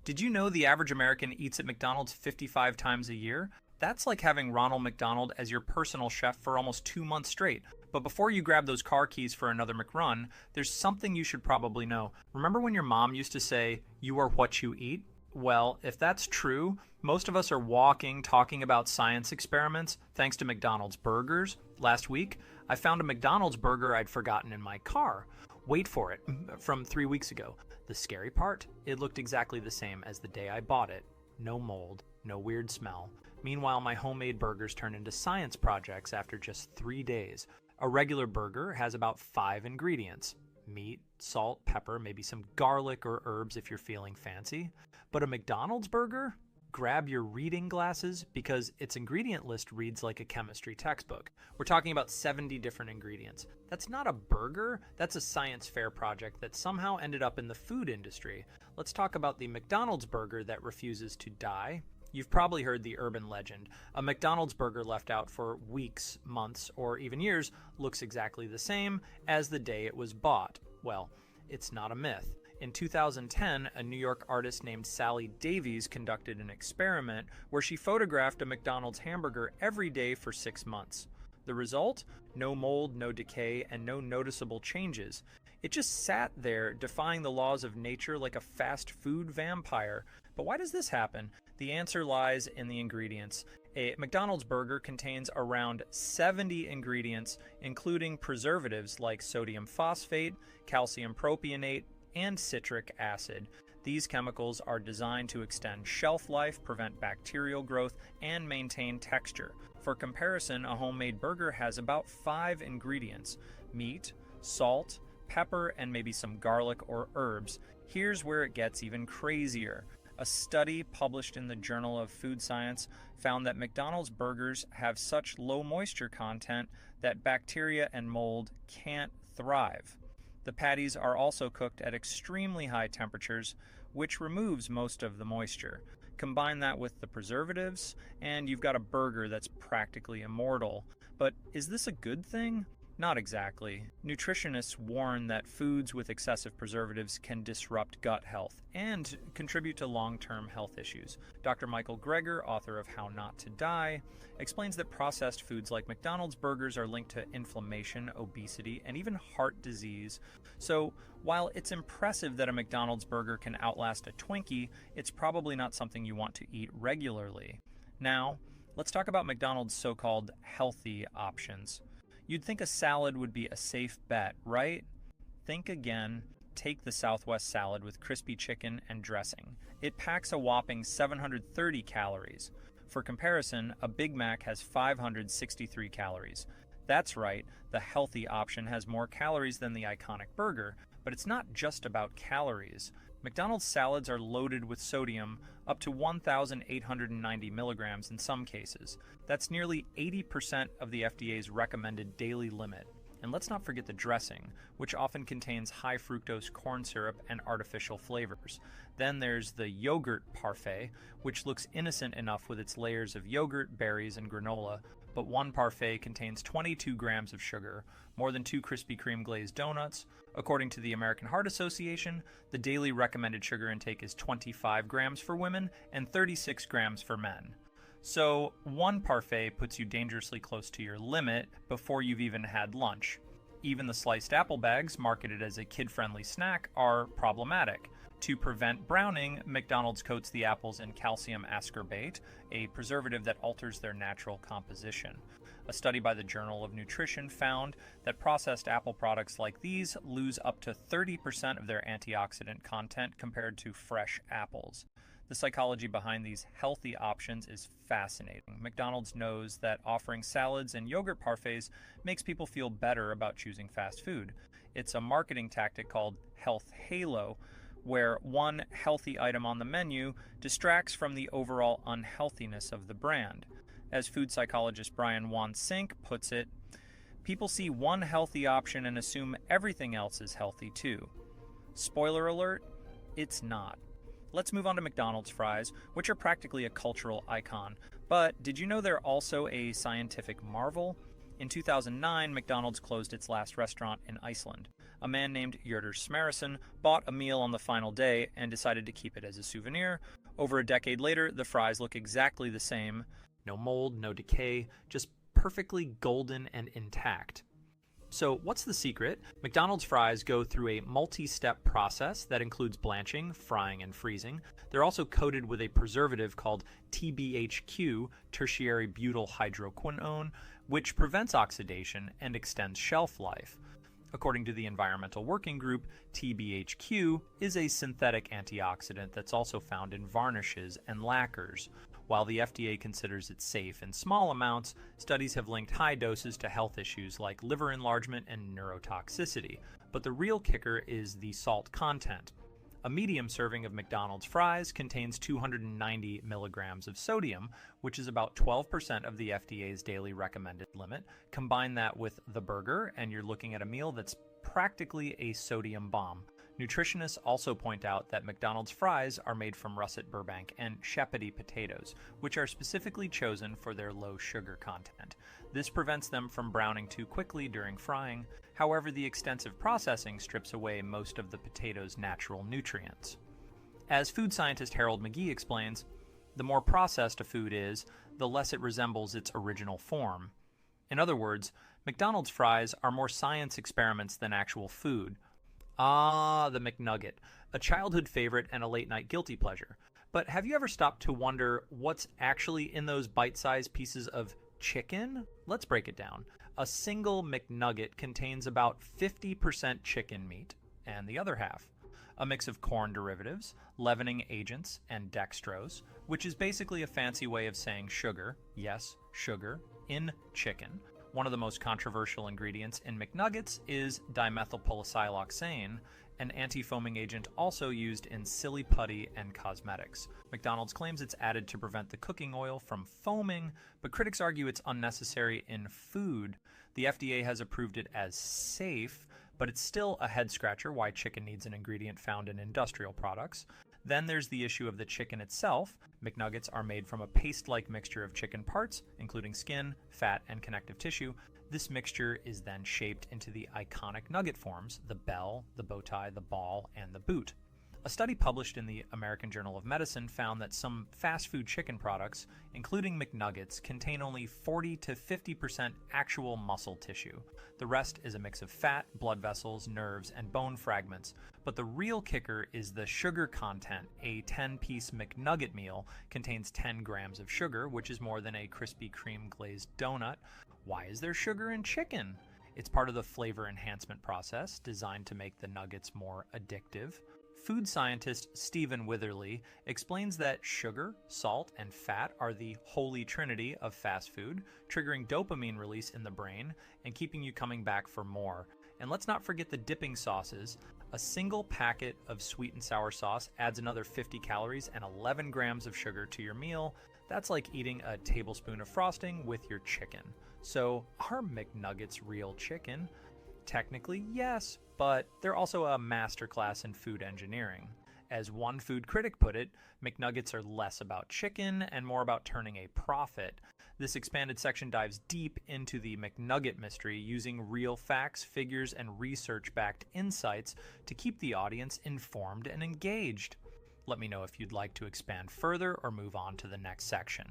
Did you know the average American eats at McDonald's 55 times a year? That's like having Ronald McDonald as your personal chef for almost 2 months straight. But before you grab those car keys for another McRun, there's something you should probably know. Remember when your mom used to say, "You are what you eat"? Well, if that's true, most of us are walking, talking about science experiments thanks to McDonald's burgers. Last week, I found a McDonald's burger I'd forgotten in my car. Wait for it, from 3 weeks ago. The scary part? It looked exactly the same as the day I bought it. No mold, no weird smell. Meanwhile, my homemade burgers turn into science projects after just 3 days. A regular burger has about 5 ingredients: meat, salt, pepper, maybe some garlic or herbs if you're feeling fancy. But a McDonald's burger? Grab your reading glasses because its ingredient list reads like a chemistry textbook. We're talking about 70 different ingredients. That's not a burger, that's a science fair project that somehow ended up in the food industry. Let's talk about the McDonald's burger that refuses to die. You've probably heard the urban legend. A McDonald's burger left out for weeks, months, or even years looks exactly the same as the day it was bought. Well, it's not a myth. In 2010, a New York artist named Sally Davies conducted an experiment where she photographed a McDonald's hamburger every day for 6 months. The result? No mold, no decay, and no noticeable changes. It just sat there, defying the laws of nature like a fast food vampire. But why does this happen? The answer lies in the ingredients. A McDonald's burger contains around 70 ingredients, including preservatives like sodium phosphate, calcium propionate, and citric acid. These chemicals are designed to extend shelf life, prevent bacterial growth, and maintain texture. For comparison, a homemade burger has about 5 ingredients: meat, salt, pepper, and maybe some garlic or herbs. Here's where it gets even crazier. A study published in the Journal of Food Science found that McDonald's burgers have such low moisture content that bacteria and mold can't thrive. The patties are also cooked at extremely high temperatures, which removes most of the moisture. Combine that with the preservatives, and you've got a burger that's practically immortal. But is this a good thing? Not exactly. Nutritionists warn that foods with excessive preservatives can disrupt gut health and contribute to long-term health issues. Dr. Michael Greger, author of How Not to Die, explains that processed foods like McDonald's burgers are linked to inflammation, obesity, and even heart disease. So, while it's impressive that a McDonald's burger can outlast a Twinkie, it's probably not something you want to eat regularly. Now, let's talk about McDonald's so-called healthy options. You'd think a salad would be a safe bet, right? Think again. Take the Southwest salad with crispy chicken and dressing. It packs a whopping 730 calories. For comparison, a Big Mac has 563 calories. That's right, the healthy option has more calories than the iconic burger, but it's not just about calories. McDonald's salads are loaded with sodium, up to 1,890 milligrams in some cases. That's nearly 80% of the FDA's recommended daily limit. And let's not forget the dressing, which often contains high fructose corn syrup and artificial flavors. Then there's the yogurt parfait, which looks innocent enough with its layers of yogurt, berries, and granola, but one parfait contains 22 grams of sugar, more than 2 Krispy Kreme glazed donuts. According to the American Heart Association, the daily recommended sugar intake is 25 grams for women and 36 grams for men. So, one parfait puts you dangerously close to your limit before you've even had lunch. Even the sliced apple bags, marketed as a kid-friendly snack, are problematic. To prevent browning, McDonald's coats the apples in calcium ascorbate, a preservative that alters their natural composition. A study by the Journal of Nutrition found that processed apple products like these lose up to 30% of their antioxidant content compared to fresh apples. The psychology behind these healthy options is fascinating. McDonald's knows that offering salads and yogurt parfaits makes people feel better about choosing fast food. It's a marketing tactic called Health Halo, where one healthy item on the menu distracts from the overall unhealthiness of the brand. As food psychologist Brian Wansink puts it, people see one healthy option and assume everything else is healthy too. Spoiler alert, it's not. Let's move on to McDonald's fries, which are practically a cultural icon. But did you know they're also a scientific marvel? In 2009, McDonald's closed its last restaurant in Iceland. A man named Yurter Smarison bought a meal on the final day and decided to keep it as a souvenir. Over a decade later, the fries look exactly the same. No mold, no decay, just perfectly golden and intact. So, what's the secret? McDonald's fries go through a multi-step process that includes blanching, frying, and freezing. They're also coated with a preservative called TBHQ, tertiary butyl hydroquinone, which prevents oxidation and extends shelf life. According to the Environmental Working Group, TBHQ is a synthetic antioxidant that's also found in varnishes and lacquers. While the FDA considers it safe in small amounts, studies have linked high doses to health issues like liver enlargement and neurotoxicity. But the real kicker is the salt content. A medium serving of McDonald's fries contains 290 milligrams of sodium, which is about 12% of the FDA's daily recommended limit. Combine that with the burger, and you're looking at a meal that's practically a sodium bomb. Nutritionists also point out that McDonald's fries are made from russet Burbank and Shepedy potatoes, which are specifically chosen for their low sugar content. This prevents them from browning too quickly during frying. However, the extensive processing strips away most of the potato's natural nutrients. As food scientist Harold McGee explains, the more processed a food is, the less it resembles its original form. In other words, McDonald's fries are more science experiments than actual food. Ah, the McNugget, a childhood favorite and a late-night guilty pleasure. But have you ever stopped to wonder what's actually in those bite-sized pieces of chicken? Let's break it down. A single McNugget contains about 50% chicken meat, and the other half a mix of corn derivatives, leavening agents, and dextrose, which is basically a fancy way of saying sugar, yes, sugar, in chicken. One of the most controversial ingredients in McNuggets is dimethylpolisiloxane, an anti-foaming agent also used in silly putty and cosmetics. McDonald's claims it's added to prevent the cooking oil from foaming, but critics argue it's unnecessary in food. The FDA has approved it as safe, but it's still a head-scratcher why chicken needs an ingredient found in industrial products. Then there's the issue of the chicken itself. McNuggets are made from a paste-like mixture of chicken parts, including skin, fat, and connective tissue. This mixture is then shaped into the iconic nugget forms: the bell, the bow tie, the ball, and the boot. A study published in the American Journal of Medicine found that some fast food chicken products, including McNuggets, contain only 40 to 50% actual muscle tissue. The rest is a mix of fat, blood vessels, nerves, and bone fragments. But the real kicker is the sugar content. A 10-piece McNugget meal contains 10 grams of sugar, which is more than a Krispy Kreme glazed donut. Why is there sugar in chicken? It's part of the flavor enhancement process designed to make the nuggets more addictive. Food scientist Stephen Witherly explains that sugar, salt, and fat are the holy trinity of fast food, triggering dopamine release in the brain and keeping you coming back for more. And let's not forget the dipping sauces. A single packet of sweet and sour sauce adds another 50 calories and 11 grams of sugar to your meal. That's like eating a tablespoon of frosting with your chicken. So, are McNuggets real chicken? Technically, yes, but they're also a masterclass in food engineering. As one food critic put it, McNuggets are less about chicken and more about turning a profit. This expanded section dives deep into the McNugget mystery, using real facts, figures, and research-backed insights to keep the audience informed and engaged. Let me know if you'd like to expand further or move on to the next section.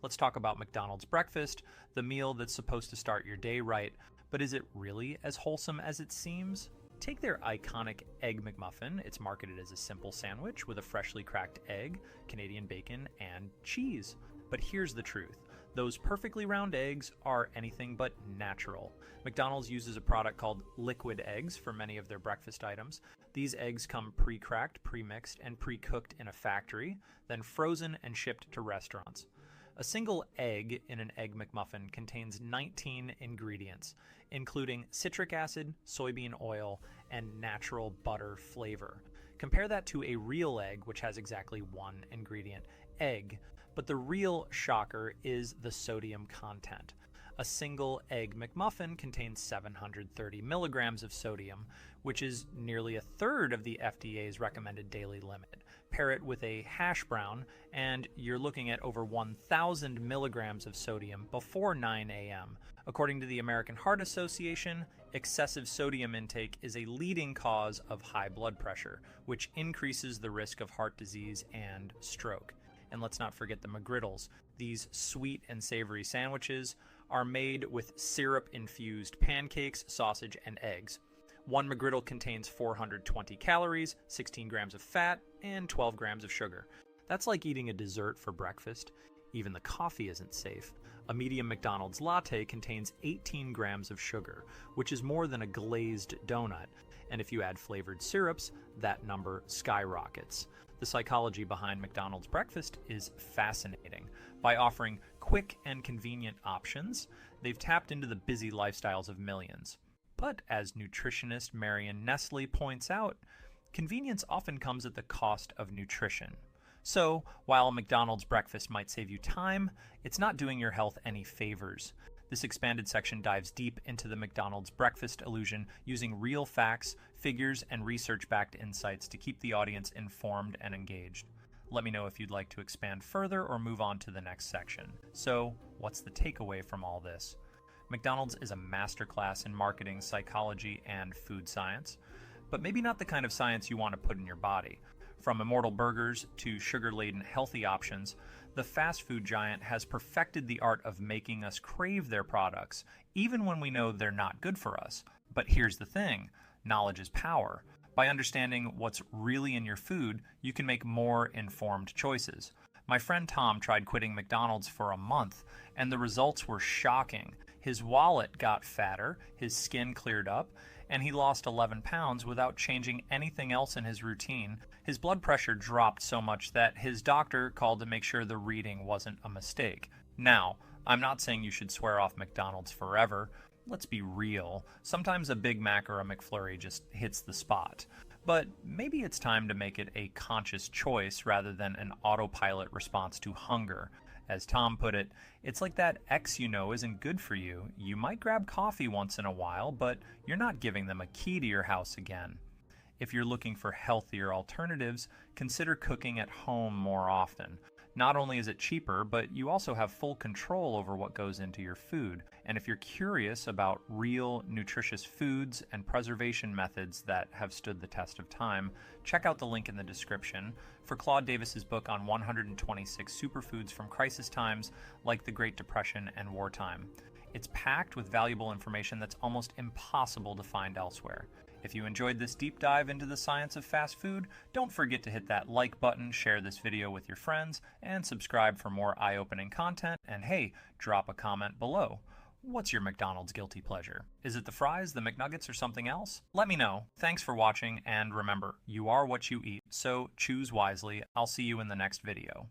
Let's talk about McDonald's breakfast, the meal that's supposed to start your day right. But is it really as wholesome as it seems? Take their iconic Egg McMuffin. It's marketed as a simple sandwich with a freshly cracked egg, Canadian bacon, and cheese. But here's the truth. Those perfectly round eggs are anything but natural. McDonald's uses a product called liquid eggs for many of their breakfast items. These eggs come pre-cracked, pre-mixed, and pre-cooked in a factory, then frozen and shipped to restaurants. A single egg in an Egg McMuffin contains 19 ingredients, including citric acid, soybean oil, and natural butter flavor. Compare that to a real egg, which has exactly one ingredient, egg. But the real shocker is the sodium content. A single Egg McMuffin contains 730 milligrams of sodium, which is nearly a third of the FDA's recommended daily limit. Pair it with a hash brown, and you're looking at over 1,000 milligrams of sodium before 9 a.m. According to the American Heart Association, Excessive sodium intake is a leading cause of high blood pressure, which increases the risk of heart disease and stroke. And let's not forget the McGriddles. These sweet and savory sandwiches are made with syrup-infused pancakes, sausage, and eggs. One McGriddle contains 420 calories, 16 grams of fat, and 12 grams of sugar. That's like eating a dessert for breakfast. Even the coffee isn't safe. A medium McDonald's latte contains 18 grams of sugar, which is more than a glazed donut. And if you add flavored syrups, that number skyrockets. The psychology behind McDonald's breakfast is fascinating. By offering quick and convenient options, they've tapped into the busy lifestyles of millions. But as nutritionist Marion Nestle points out, convenience often comes at the cost of nutrition. So, while a McDonald's breakfast might save you time, it's not doing your health any favors. This expanded section dives deep into the McDonald's breakfast illusion using real facts, figures, and research-backed insights to keep the audience informed and engaged. Let me know if you'd like to expand further or move on to the next section. So, what's the takeaway from all this? McDonald's is a masterclass in marketing, psychology, and food science, but maybe not the kind of science you want to put in your body. From immortal burgers to sugar-laden healthy options, the fast food giant has perfected the art of making us crave their products, even when we know they're not good for us. But here's the thing, knowledge is power. By understanding what's really in your food, you can make more informed choices. My friend Tom tried quitting McDonald's for a month, and the results were shocking. His wallet got fatter, his skin cleared up, and he lost 11 pounds without changing anything else in his routine. His blood pressure dropped so much that his doctor called to make sure the reading wasn't a mistake. Now, I'm not saying you should swear off McDonald's forever. Let's be real. Sometimes a Big Mac or a McFlurry just hits the spot. But maybe it's time to make it a conscious choice rather than an autopilot response to hunger. As Tom put it, it's like that ex you know isn't good for you. You might grab coffee once in a while, but you're not giving them a key to your house again. If you're looking for healthier alternatives, consider cooking at home more often. Not only is it cheaper, but you also have full control over what goes into your food. And if you're curious about real, nutritious foods and preservation methods that have stood the test of time, check out the link in the description for Claude Davis's book on 126 superfoods from crisis times like the Great Depression and wartime. It's packed with valuable information that's almost impossible to find elsewhere. If you enjoyed this deep dive into the science of fast food, don't forget to hit that like button, share this video with your friends, and subscribe for more eye-opening content. And hey, drop a comment below. What's your McDonald's guilty pleasure? Is it the fries, the McNuggets, or something else? Let me know. Thanks for watching, and remember, you are what you eat, so choose wisely. I'll see you in the next video.